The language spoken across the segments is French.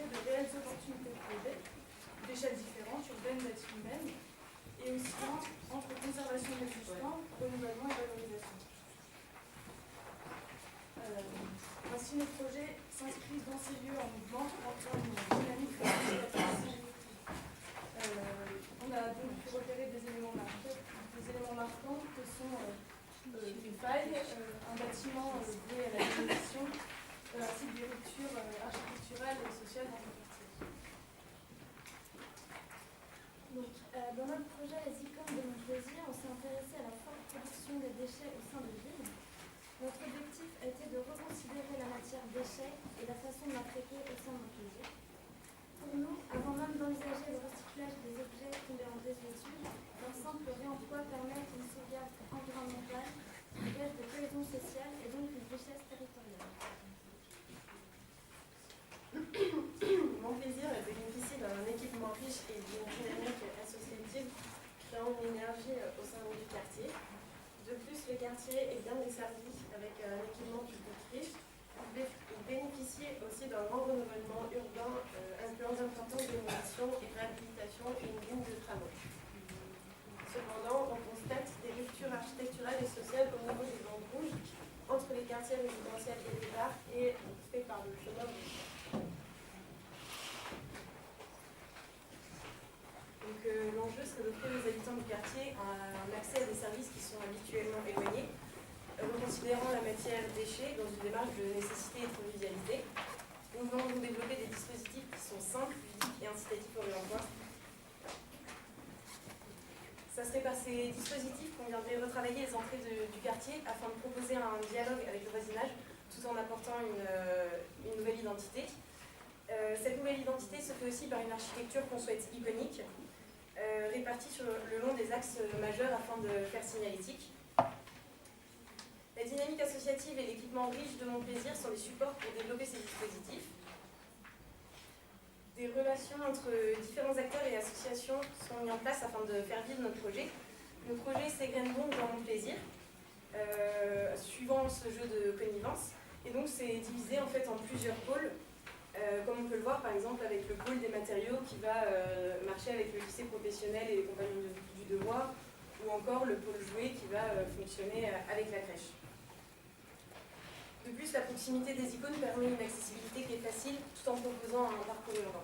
de réelles opportunités de projet, d'échelles différentes, urbaines, bâties-humaines, et aussi entre conservation de l'existant, renouvellement et valorisation. Ainsi, nos projets s'inscrivent dans ces lieux en mouvement, portant une dynamique participative. On a donc pu repérer des éléments marquants que sont des failles, un bâtiment lié à la démolition, ainsi que des ruptures architecturales et sociales dans le quartier. Donc, dans notre projet Les icônes de Montplaisir, on s'est intéressé à la forte production des déchets au sein de l'île. Notre objectif a été de reconsidérer la matière déchets et la façon de la traiter au sein de Montplaisir. Pour nous, avant même d'envisager le recyclage des objets tombés en désuétude, leur simple réemploi permet une sauvegarde environnementale, un gage de cohésion sociale et donc une richesse territoriale. Montplaisir bénéficie d'un équipement riche et d'une dynamique associative créant une énergie au sein du quartier. De plus, le quartier est bien desservi avec un équipement public riche. Il bénéficie aussi d'un grand renouvellement urbain incluant d'importantes démolitions et réhabilitations et une ligne de travaux. Cependant, on constate des ruptures architecturales et sociales au niveau des bandes rouges entre les quartiers résidentiels et les bars et fait par le chemin rouge. Donc l'enjeu serait d'offrir aux habitants du quartier un accès à des services qui sont habituellement éloignés, considérant la matière déchet dans une démarche de nécessité et de convivialité. Nous voulons donc développer des dispositifs qui sont simples, ludiques et incitatifs pour l'emploi. Ça serait par ces dispositifs qu'on viendrait retravailler les entrées du quartier afin de proposer un dialogue avec le voisinage tout en apportant une nouvelle identité. Cette nouvelle identité se fait aussi par une architecture qu'on souhaite iconique, répartie sur le long des axes majeurs afin de faire signalétique. La dynamique associative et l'équipement riche de Montplaisir sont les supports pour développer ces dispositifs. Des relations entre différents acteurs et associations sont mises en place afin de faire vivre notre projet. Le projet s'égrène donc dans Montplaisir, suivant ce jeu de connivence. Et donc c'est divisé en fait en plusieurs pôles, comme on peut le voir par exemple avec le pôle des matériaux qui va marcher avec le lycée professionnel et les compagnons du devoir, ou encore le pôle jouet qui va fonctionner avec la crèche. De plus, la proximité des icônes permet une accessibilité qui est facile tout en proposant un parcours urbain.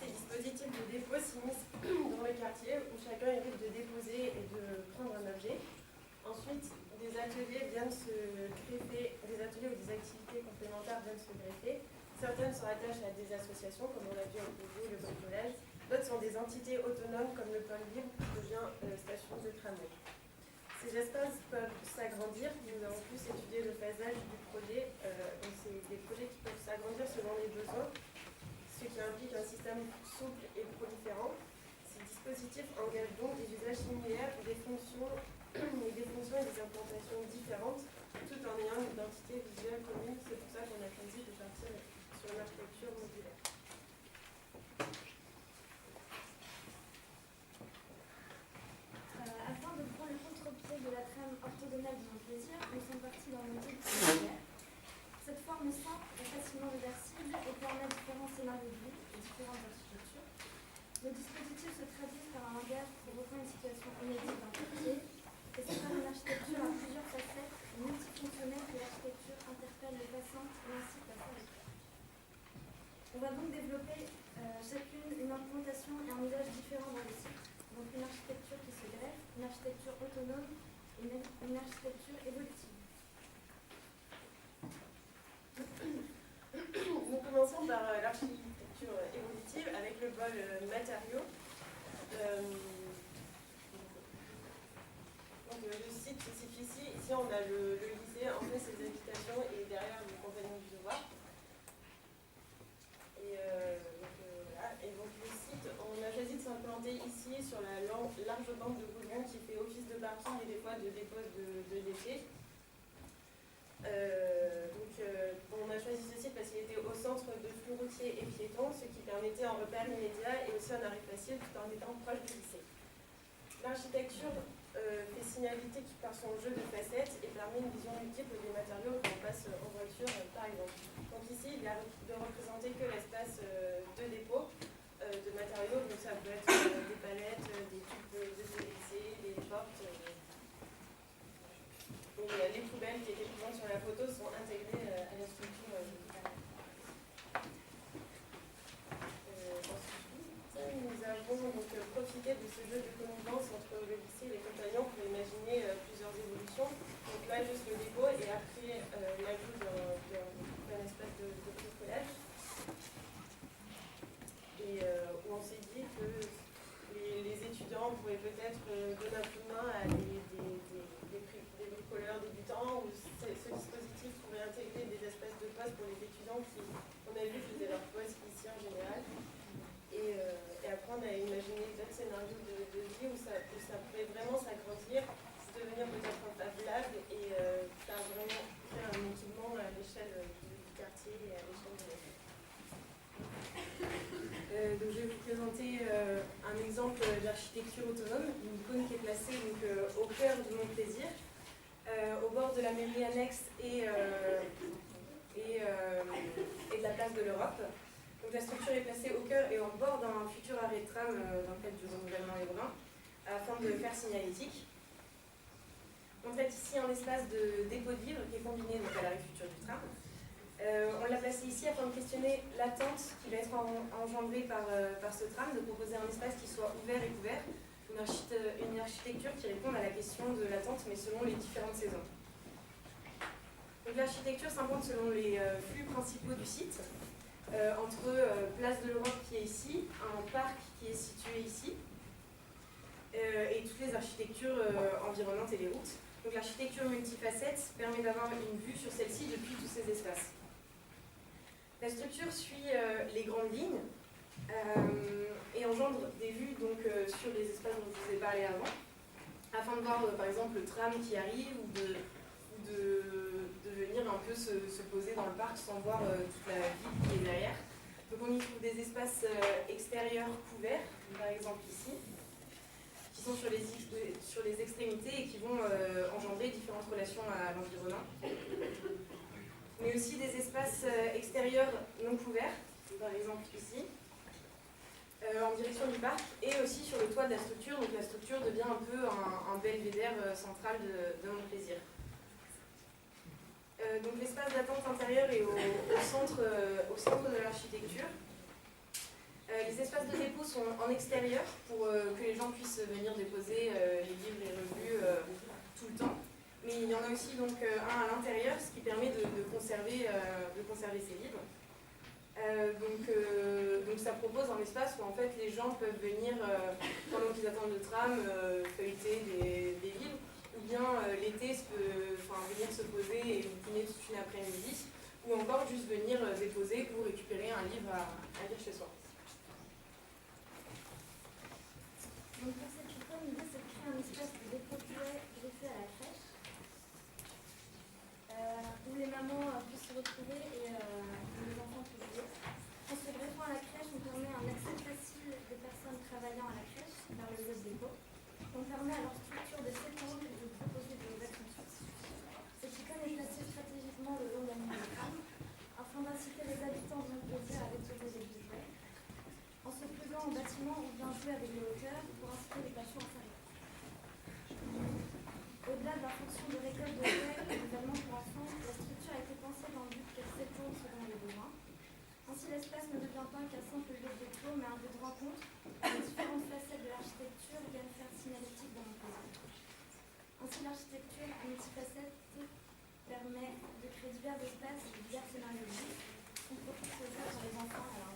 Ces dispositifs de dépôt s'immiscent dans le quartier où chacun évite de déposer et de prendre un objet. Ensuite, des ateliers viennent se greffer, des ateliers ou des activités complémentaires viennent se greffer. Certaines se rattachent à des associations, comme on l'a vu au début, le bricolage. D'autres sont des entités autonomes, comme le pôle libre qui devient station de tramway. Ces espaces peuvent s'agrandir. Nous avons plus étudié le phasage du projet. Donc c'est des projets qui peuvent s'agrandir selon les besoins, ce qui implique un système souple et proliférant. Ces dispositifs engagent donc des usages similaires, des fonctions et des implantations différentes, tout en ayant une identité visuelle commune. C'est pour ça qu'on a choisi de partir sur une architecture modulaire. Afin de prendre le contre-pied de la trame orthogonale de Montplaisir, nous sommes partis dans le module circulaire. Cette forme simple est facilement réversible et permet différents scénarios de vie et différentes architectures. Le dispositif se traduit par un langage pour reprendre une situation inédite d'un quartier, et c'est comme une architecture à plusieurs facettes et multifonctionnelle que l'architecture interpelle les passants et incite à faire les faire. On va donc développer chacune une implantation et un usage différent dans le site. Donc une architecture qui se greffe, une architecture autonome et une architecture évolutive. Nous commençons par l'architecture évolutive avec le pôle matériaux. Donc, le site se situe ici. Ici, on a le lycée, en fait, ses habitations et derrière le compagnon du devoir. Et donc le site, on a choisi de s'implanter ici sur la large bande de goudron qui fait office de parking et des fois de dépôt de déchets. On a choisi ce site parce qu'il était au centre de flux routiers et piétons, ce qui permettait un repère immédiat et aussi un arrêt facile tout en étant proche du lycée. L'architecture fait signalétique par son jeu de facettes et permet une vision multiple des matériaux quand on passe en voiture par exemple. Donc ici, il a de représenter que l'espace de dépôt de matériaux. Donc ça peut être des palettes, des tubes de PVC, des portes. Et les poubelles qui étaient présentes sur la photo sont intégrées à la structure du carrelage. Ensuite, nous avons donc profité de ce jeu de connivence entre le lycée et les compagnons pour imaginer plusieurs évolutions. Donc là, juste le dépôt et après l'ajout d'un espace de bricolage. Et où on s'est dit que les étudiants pourraient peut-être donner un coup de main à des bricoleurs débutants, ou ce dispositif pourrait intégrer des espèces de postes pour les étudiants qui, on a vu, faisaient leur poste ici en général. Et après, on a imaginé d'autres scénarios de vie où ça pourrait vraiment s'agrandir, devenir peut-être un Fab Lab et faire vraiment faire un équipement à l'échelle du quartier et à l'échelle de l'école. Donc je vais vous présenter un exemple d'architecture autonome, une icône qui est placée donc, au cœur de Montplaisir, au bord de la mairie annexe et de la place de l'Europe. Donc la structure est placée au cœur et au bord d'un futur arrêt de tram dans le cadre du renouvellement urbain, afin de faire signalétique. On traite ici un espace de dépôt de livres qui est combiné donc, à l'arrêt futur du tram. On l'a placé ici afin de questionner l'attente qui va être engendrée par ce tram, de proposer un espace qui soit ouvert et couvert, une architecture qui réponde à la question de l'attente, mais selon les différentes saisons. Donc l'architecture s'implante selon les flux principaux du site, entre Place de l'Europe qui est ici, un parc qui est situé ici, et toutes les architectures environnantes et les routes. Donc l'architecture multifacette permet d'avoir une vue sur celle-ci depuis tous ces espaces. La structure suit les grandes lignes et engendre des vues donc, sur les espaces dont je vous ai parlé avant, afin de voir par exemple le tram qui arrive ou de venir un peu se poser dans le parc sans voir toute la ville qui est derrière. Donc on y trouve des espaces extérieurs couverts, par exemple ici, qui sont sur les extrémités et qui vont engendrer différentes relations à l'environnement. Mais aussi des espaces extérieurs non couverts, par exemple ici, en direction du parc, et aussi sur le toit de la structure. Donc la structure devient un peu un belvédère central de Montplaisir. Donc l'espace d'attente intérieur est au centre de l'architecture. Les espaces de dépôt sont en extérieur pour que les gens puissent venir déposer les livres et revues tout le temps. Mais il y en a aussi donc, un à l'intérieur, ce qui permet de conserver ces livres. Donc ça propose un espace où en fait les gens peuvent venir, pendant qu'ils attendent le tram, feuilleter des livres, ou bien l'été venir se poser et dîner toute une après-midi, ou encore juste venir déposer pour récupérer un livre à lire chez soi. Donc pour cette icône, l'idée c'est de créer un espace de dépôt greffé à la crèche, où les mamans puissent se retrouver et les enfants puissent jouer. En se greffant à la crèche, on permet un accès facile des personnes travaillant à la crèche vers le lieu de dépôt. On permet à leur structure de s'étendre et de proposer de nouvelles fonctions. Cette icône est placée stratégiquement le long de la ligne de tram, afin d'inciter les habitants de Montplaisir à déposer des bibliothèques. En se pliant au bâtiment, on vient jouer avec les hauteurs pour inciter les patients à s'arrêter. Au-delà de la fonction de récolte de feuilles et d'événements pour enfants, la structure a été pensée dans le but qu'elle s'étende selon les besoins. Ainsi, l'espace ne devient pas qu'un simple lieu de dépôt, mais un lieu de rencontre. Les différentes facettes de l'architecture viennent faire signalétique dans Montplaisir. Ainsi, l'architecture multifacette permet de créer divers espaces et divers scénarios de vie, qu'on profite ce jour pour les enfants et leurs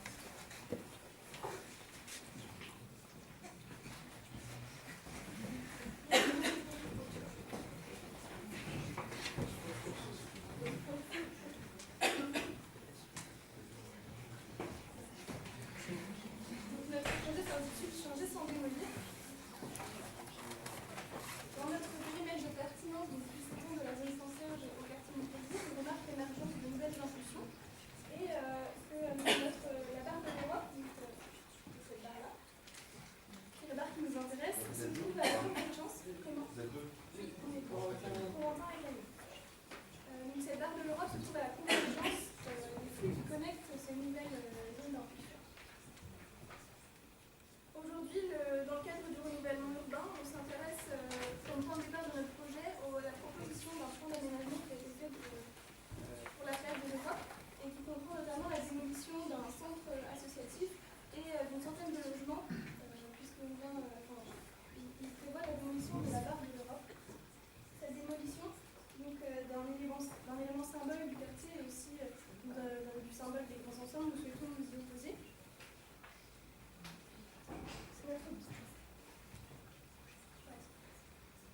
Impulsion nouvelles zones d'impulsion. Aujourd'hui, dans le cadre du renouvellement urbain, on s'intéresse, comme point de départ de notre projet, à la proposition d'un plan d'aménagement qui a été fait pour la place de l'Europe et qui comprend notamment la démolition d'un centre associatif et d'une centaine de logements, puisqu'il prévoit la démolition de la barre de l'Europe. Cette démolition, donc d'un élément symbole du quartier et aussi du symbole des grands ensembles, nous souhaitons nous y opposer.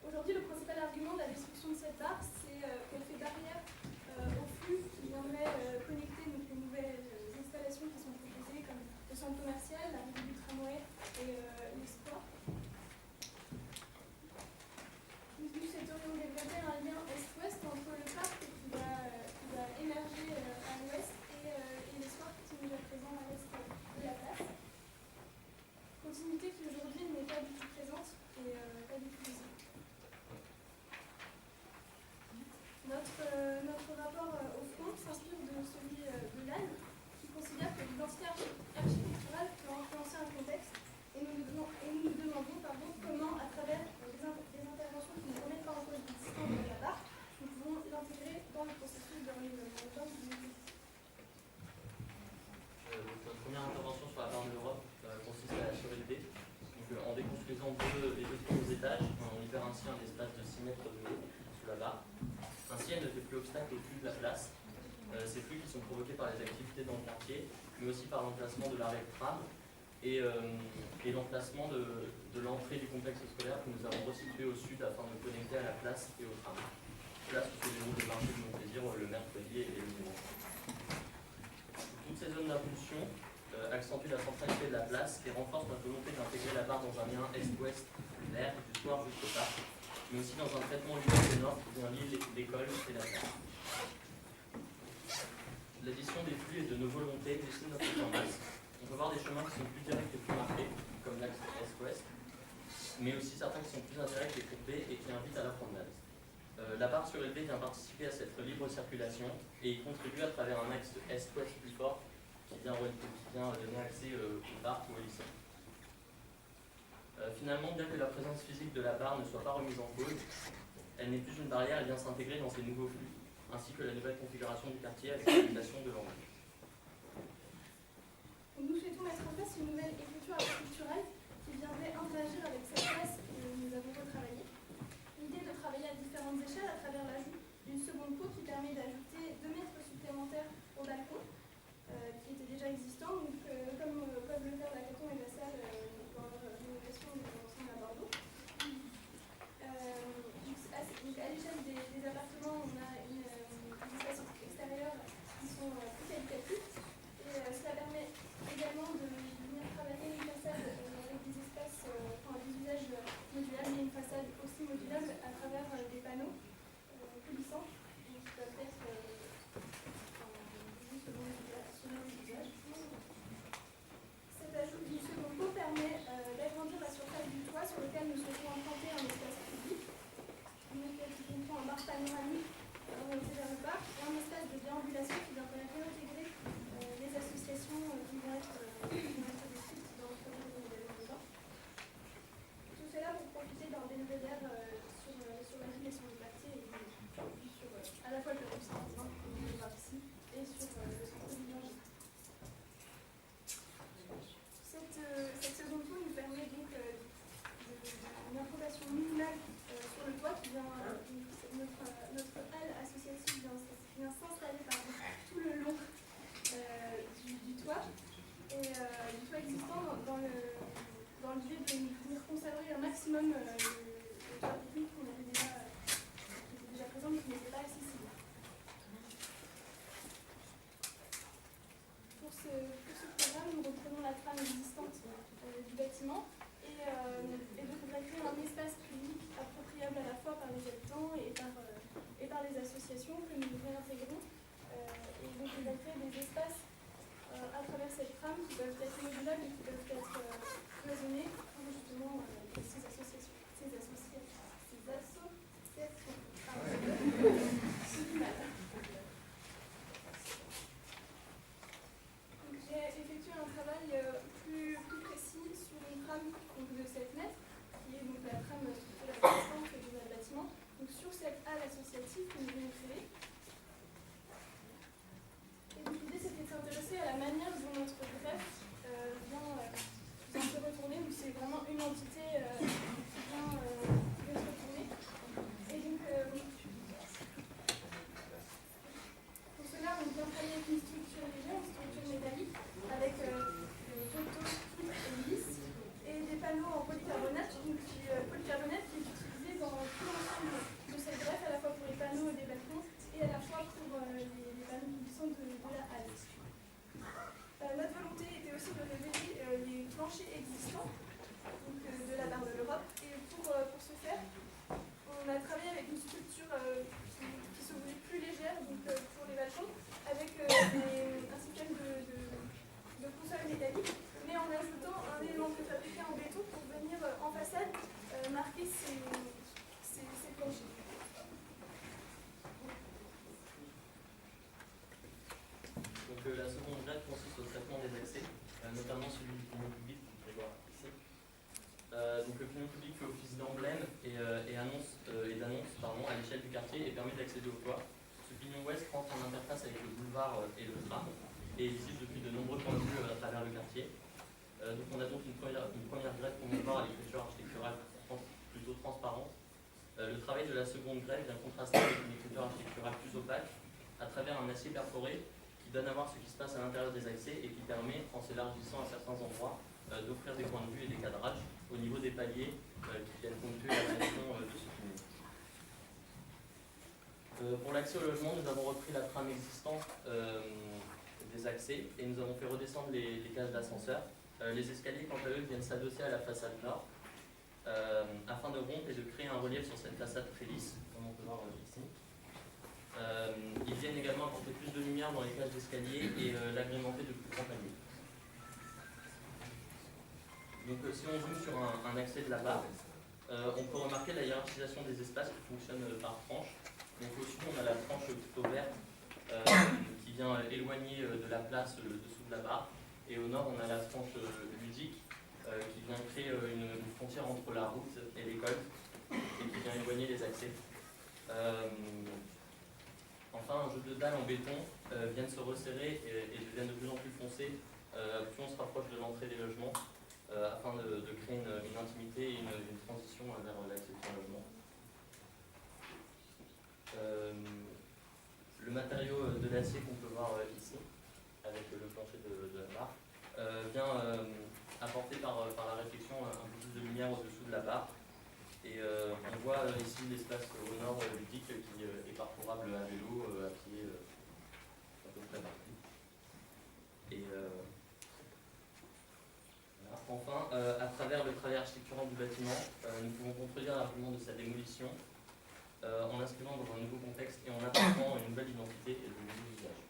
Aujourd'hui, le principal argument de la destruction de cette barre, c'est qu'elle fait barrière au flux qui viendrait connecter donc, les nouvelles installations qui sont proposées, comme le centre commercial, l'arrivée du tramway et les sports. Nous souhaiterions développer un lien est-ouest entre le parc qui va émerger à l'ouest et les sports qui sont déjà présents à l'est de la place. Continuité qui aujourd'hui n'est pas du tout présente et pas du tout visible. Notre rapport au fond s'inspire de celui de Lannes, qui considère que l'identité architecturale peut influencer un contexte, et nous nous demandons comment, à travers des interventions qui ne remettent pas en cause l'existence de la barre, nous pouvons l'intégrer dans le processus de renouvellement urbain du pays. Notre première intervention sur la barre de l'Europe consiste à la surélever. En déconstruisant les deux premiers étages, on libère ainsi un espace de 6 mètres de haut sous la barre. Ainsi, elle ne fait plus obstacle aux flux de la place. Ces flux qui sont provoqués par les activités dans le quartier, mais aussi par l'emplacement de l'arrêt de tram et l'emplacement de l'entrée du complexe scolaire que nous avons resitué au sud afin de connecter à la place et au tram. Place où se déroulent les marchés de Montplaisir le mercredi et le dimanche. Toutes ces zones d'impulsion accentue la centralité de la place et renforce notre volonté d'intégrer la barre dans un lien est-ouest vert du soir jusqu'au parc, mais aussi dans un traitement urbain nord qui vient lier l'école et la place. L'addition des flux et de nos volontés dessine notre tendance. On peut voir des chemins qui sont plus directs et plus marqués, comme l'axe est-ouest, mais aussi certains qui sont plus indirects et courbés et qui invitent à la promenade. La barre surélevée vient participer à cette libre circulation et y contribue à travers un axe est-ouest plus fort qui vient donner accès au parc ou au lycée. Finalement, bien que la présence physique de la barre ne soit pas remise en cause, elle n'est plus une barrière, elle vient s'intégrer dans ces nouveaux flux, ainsi que la nouvelle configuration du quartier avec l'utilisation de l'angle. Nous souhaitons mettre en place une nouvelle écriture architecturale qui viendrait interagir avec cette place que nous avons retravaillée. L'idée est de travailler à différentes échelles à travers l'ajout d'une seconde peau qui permet d'ajouter 2 mètres supplémentaires au balcon, qui était déjà existant, donc, comme peuvent le faire la Caton et la Salle dans leur rénovation des ensembles à Bordeaux. À l'échelle des appartements, on a des espaces extérieurs qui sont plus qualitatifs, et cela permet également de venir travailler une façade avec des espaces, des usages modulables et une façade aussi modulable à travers des panneaux coulissants qui peuvent être selon les usages. Cet ajout du second pot permet d'agrandir la surface du toit sur lequel nous souhaitons implanter un espace public. Un espace qui comprend un bar panoramique orienté vers le parc et un espace de déambulation qui viendrait réintégrer les associations qui vont être décrites dans le projet de renouvellement urbain. Tout cela pour profiter d'un belvédère sur la ville et sur le quartier et sur à la fois le quartier Saint-Martin, comme on le voit ici, et sur le centre de Village. Cette seconde tour nous permet donc une implantation minimale sur le toit qui vient, notre halle associative vient s'installer tout le long du toit et du toit existant dans l'idée de venir conserver un maximum le toit technique qui était déjà présent mais qui n'était pas accessible. Pour ce programme, nous reprenons la trame existante du bâtiment et donc on va créer un espace public appropriable à la fois par les habitants et par les associations que nous réintégrons. Et donc on va créer des espaces à travers cette trame qui peuvent être modulables et qui peuvent être cloisonnés pour justement ces associations. Donc l'opinion publique fait office d'emblème et d'annonce à l'échelle du quartier et permet d'accéder au toit. Ce pignon ouest rentre en interface avec le boulevard et le tram et est visible depuis de nombreux points de vue à travers le quartier. Donc on a donc une première grève qu'on va voir à l'écriture architecturale plutôt transparente. Le travail de la seconde grève vient contraster avec une écriture architecturale plus opaque à travers un acier perforé qui donne à voir ce qui se passe à l'intérieur des accès et qui permet, en s'élargissant à certains endroits, d'offrir des points de vue et des cadrages au niveau des paliers qui viennent ponctuer la fonction de ce pignon. Pour l'accès au logement, nous avons repris la trame existante des accès et nous avons fait redescendre les cages d'ascenseur. Les escaliers, quant à eux, viennent s'adosser à la façade nord afin de rompre et de créer un relief sur cette façade très lisse, comme on peut voir ici. Ils viennent également apporter plus de lumière dans les cages d'escalier et l'agrémenter de plus grands paliers. Donc si on zoome sur un accès de la barre, on peut remarquer la hiérarchisation des espaces qui fonctionne par tranche. Donc au-dessus, on a la tranche plutôt verte qui vient éloigner de la place le dessous de la barre. Et au nord, on a la tranche ludique qui vient créer une frontière entre la route et l'école et qui vient éloigner les accès. Enfin, un jeu de dalles en béton vient de se resserrer et devient de plus en plus foncé plus on se rapproche de l'entrée des logements afin de créer une intimité et une transition vers l'accès au logement. Le matériau de l'acier qu'on peut voir ici, avec le plancher de la barre, vient apporter par la réflexion un peu plus de lumière au-dessous de la barre. Et on voit ici l'espace au nord ludique qui est parcourable à vélo, à pied, à peu près partout. Et voilà. Enfin, à travers le travail architectural du bâtiment, nous pouvons contredire l'argument de sa démolition en l'inscrivant dans un nouveau contexte et en apportant une nouvelle identité et de nouveaux usages.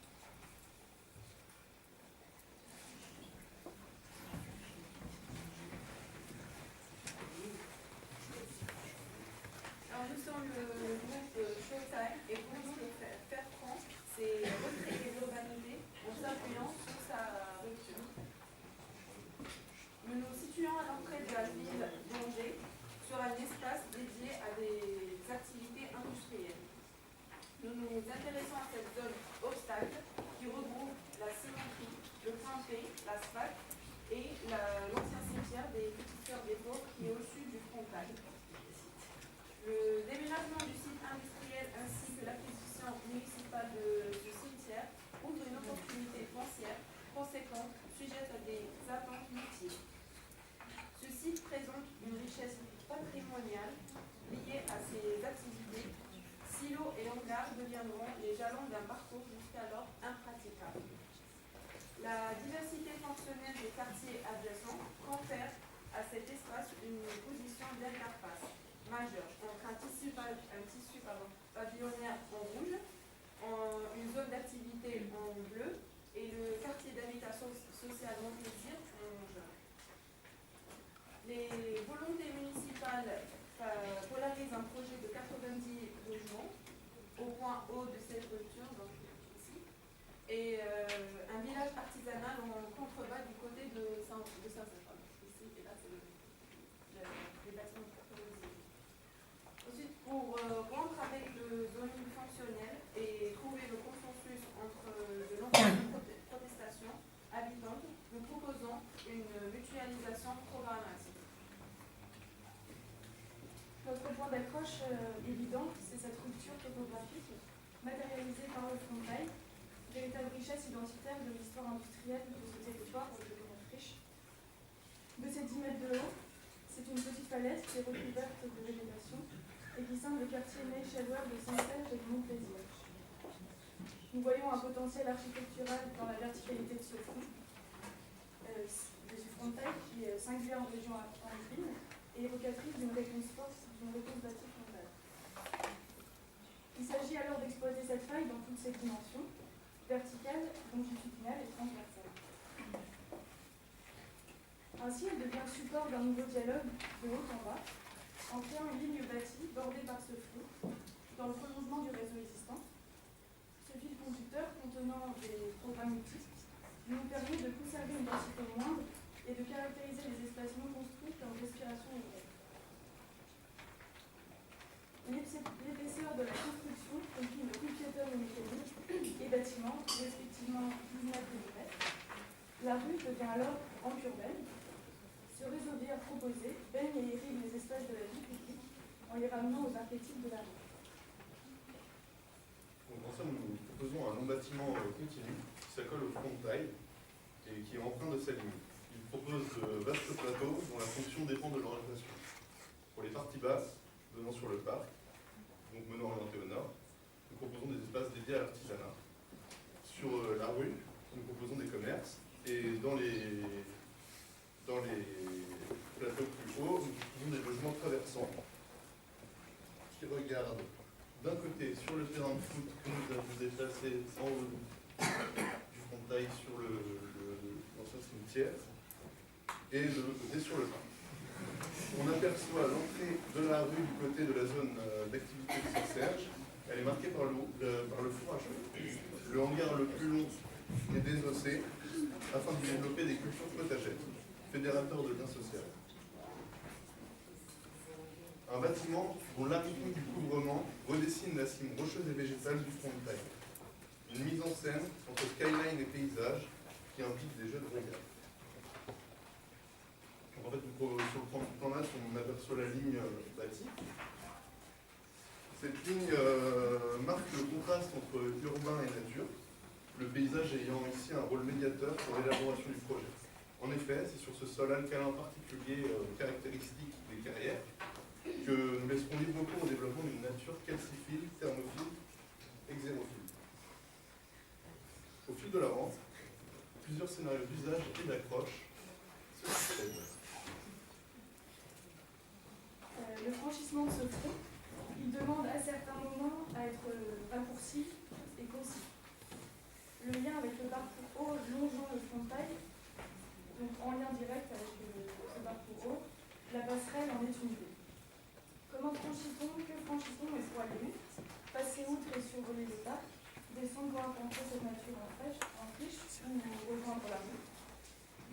Alors nous sommes le groupe Showtime et pour nous le faire franc, c'est recréer l'urbanité en s'appuyant sur sa rupture. Nous nous situons à l'entrée de la ville d'Angers sur un espace dédié à des activités industrielles. Nous nous intéressons à cette zone obstacle qui regroupe la cimenterie, le campé, l'asphalte et l'ancien cimetière des Petites Sœurs des Pauvres qui est au sud du frontal. Le déménagement du site industriel ainsi que l'acquisition municipale de ce cimetière ouvre une opportunité foncière conséquente, sujette à des attentes multiples. Ce site présente une richesse patrimoniale liée à ses activités. Silos et hangars deviendront les jalons d'un parcours jusqu'alors impraticable. La diversité fonctionnelle des quartiers adjacents confère à cet espace une position d'interface majeure entre un tissu pavillonnaire en rouge, une zone d'activité en bleu et le quartier d'habitation sociale Montplaisir en jaune. Les volontés municipales polarisent un projet de 90 logements au point haut de cette rupture, donc ici, et un village artisanal en contrebas du côté de Saint-Symphorien. Ici, et là, c'est les bâtiments polarisés. Ensuite, pour rompre avec le zoning fonctionnel et trouver le consensus entre de nombreuses protestations habitantes, nous proposons une mutualisation programmatique. Notre point d'accroche évident, c'est cette rupture topographique, matérialisée par le frontail, véritable richesse identitaire de l'histoire industrielle de ce territoire de la friche. De ces 10 mètres de haut, c'est une petite falaise qui est recouverte de végétation et qui scinde le quartier Neige-Chaleur de Saint-Serge et de Montplaisir. Nous voyons un potentiel architectural dans la verticalité de ce front, de ce frontail qui est singulier en région alpine et évocatrice d'une réponse bâtie frontale. Il s'agit alors d'exploiter cette faille dans toutes ses dimensions, verticale, longitudinale et transversale. Ainsi, elle devient support d'un nouveau dialogue de haut en bas, en créant une ligne bâtie bordée par ce flot, dans le prolongement du réseau existant. Ce fil conducteur contenant des programmes multiples nous permet de conserver une densité moindre et de caractériser les espaces non construits comme respiration urbaine. La rue devient alors rampe urbaine. Ce réseau viaire proposé baigne et irrigue les espaces de la vie publique en les ramenant aux archétypes de la rue. Donc en somme, nous proposons un long bâtiment continu qui s'accole au front de taille et qui est empreint de sa ligne. Il propose de vastes plateaux dont la fonction dépend de l'orientation. Pour les parties basses, donnant sur le parc, donc menant orienté au nord, nous proposons des espaces dédiés à l'artisanat. Sur la rue, nous proposons des commerces et dans les plateaux plus hauts, nous proposons des logements traversants qui regardent d'un côté sur le terrain de foot que nous avons déplacé en haut du frontail sur l'ancien cimetière et de l'autre côté sur le parc. On aperçoit l'entrée de la rue du côté de la zone d'activité de Saint-Serge. Elle est marquée par le four à cheveux. Le hangar le plus long est désossé afin de développer des cultures potagères, fédérateurs de liens sociaux. Un bâtiment dont l'arythmie du couvrement redessine la cime rocheuse et végétale du front de taille. Une mise en scène entre skyline et paysage qui implique des jeux de regard. En fait, sur le plan-là, on aperçoit la ligne bâtie. Cette ligne marque le contraste entre urbain et nature, le paysage ayant ici un rôle médiateur pour l'élaboration du projet. En effet, c'est sur ce sol alcalin particulier caractéristique des carrières que nous laisserons libre cours au développement d'une nature calciphile, thermophile, exérophile. Au fil de la rente, plusieurs scénarios d'usage et d'accroche se succèdent. Le franchissement de ce front, il demande à certains moments à être raccourci et concis. Le lien avec le parcours haut longeant le front de taille, donc en lien direct avec ce parcours haut, la passerelle en est une idée. Comment franchit-on, que franchit-on et pour aller vite, passer outre et survoler le parc, descendre pour rencontrer cette nature en friche ou rejoindre la rue,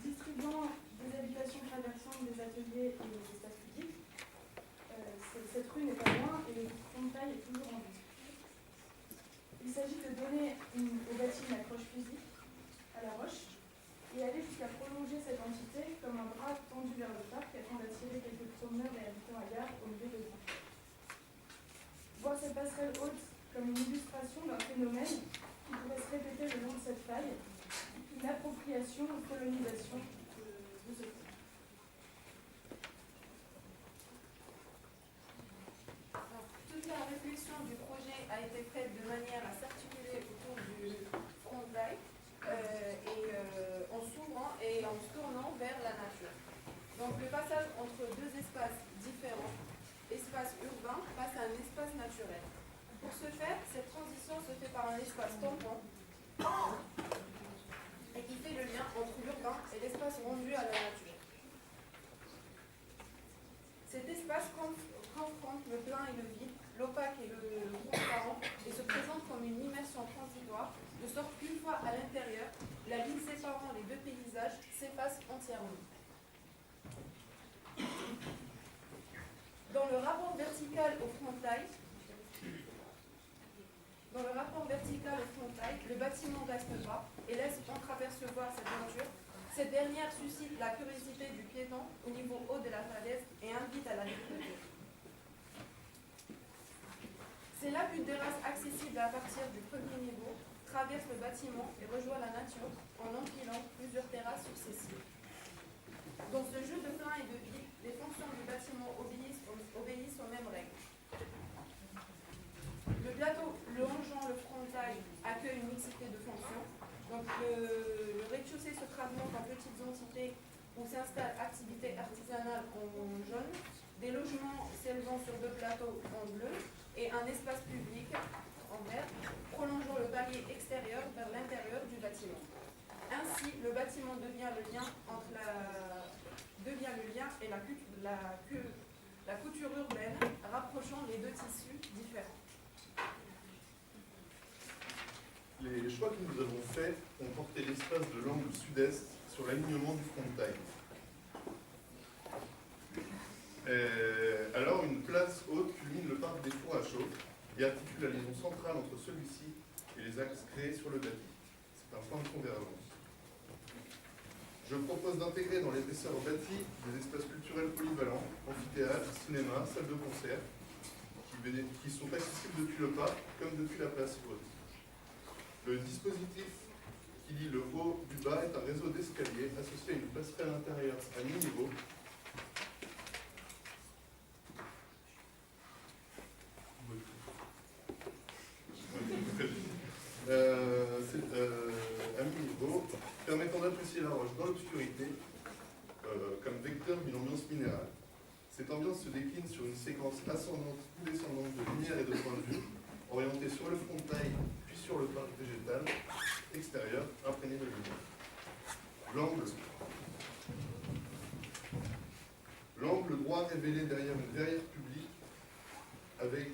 distribuant des habitations traversant des ateliers et des espaces publics. Cette rue n'est pas loin et le front de taille est toujours en vue. Il s'agit de donner au bâti une accroche physique à la roche et aller jusqu'à prolonger cette entité comme un bras tendu vers le parc afin d'attirer quelques promeneurs et habitants à gare au milieu de lui. Voir cette passerelle haute comme une illustration d'un phénomène qui pourrait se répéter le long de cette faille, une appropriation ou colonisation de ce point. Toute la réflexion du projet a été faite de manière à s'articuler autour du front de taille en s'ouvrant et en se tournant vers la nature. Donc le passage entre deux espaces différents, espace urbain, passe à un espace naturel. Pour ce faire, cette transition se fait par un espace tampon et qui fait le lien entre l'urbain et l'espace rendu à la nature. Cet espace confronte le plein et le vide, l'opaque et le transparent et se présente comme une immersion transitoire, de sorte qu'une fois à l'intérieur, la ligne séparant les deux paysages s'efface entièrement. Dans le rapport vertical au frontail, le bâtiment reste bas et laisse entreapercevoir cette nature. Cette dernière suscite la curiosité du piéton au niveau haut de la falaise et invite à la découverte. C'est là qu'une terrasse accessible à partir du premier niveau traverse le bâtiment et rejoint la nature en empilant plusieurs terrasses successives. Dans ce jeu de plein et de vide, les fonctions du bâtiment obéissent aux mêmes règles. Le plateau longeant le frontail accueille une mixité de fonctions. Donc le rez-de-chaussée se fragmente en petites entités où s'installe activité artisanale en jaune, des logements s'élevant sur deux plateaux en bleu et un espace public en vert, prolongeant le palier extérieur vers l'intérieur du bâtiment. Ainsi, le bâtiment devient le lien et la couture urbaine, rapprochant les deux tissus différents. Les choix que nous avons faits ont porté l'espace de l'angle sud-est sur l'alignement du front de taille. Alors, une place haute culmine le parc des Fours à Chaux et articule la liaison centrale entre celui-ci et les axes créés sur le bâti. C'est un point de convergence. Je propose d'intégrer dans l'épaisseur bâtie des espaces culturels polyvalents, amphithéâtres, cinéma, salles de concert, qui sont accessibles depuis le parc comme depuis la place haute. Le dispositif qui lie le haut du bas est un réseau d'escaliers associé à une passerelle intérieure à mi-niveau. À mi-niveau, permettant d'apprécier la roche dans l'obscurité comme vecteur d'une ambiance minérale. Cette ambiance se décline sur une séquence ascendante ou descendante de lumière et de point de vue, orientée sur le frontail puis sur le parc végétal extérieur imprégné de lumière. L'angle droit révélé derrière une verrière publique avec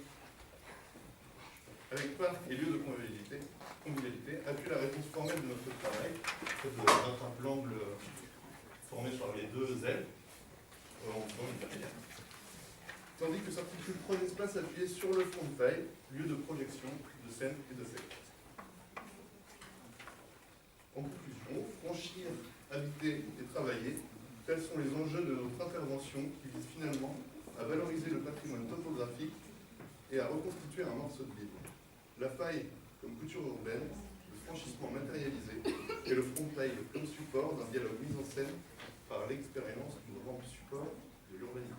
parc et lieu de convivialité appuie la réponse formelle de notre travail. On rattrape l'angle formé sur les deux ailes en faisant une verrière. Tandis que s'articulent trois espaces appuyés sur le frontail, lieu de projection, de scène et de séquence. En conclusion, franchir, habiter et travailler, tels sont les enjeux de notre intervention qui visent finalement à valoriser le patrimoine topographique et à reconstituer un morceau de ville. La faille comme couture urbaine, le franchissement matérialisé et le frontail comme support d'un dialogue mis en scène par l'expérience du grand support de l'urbanité.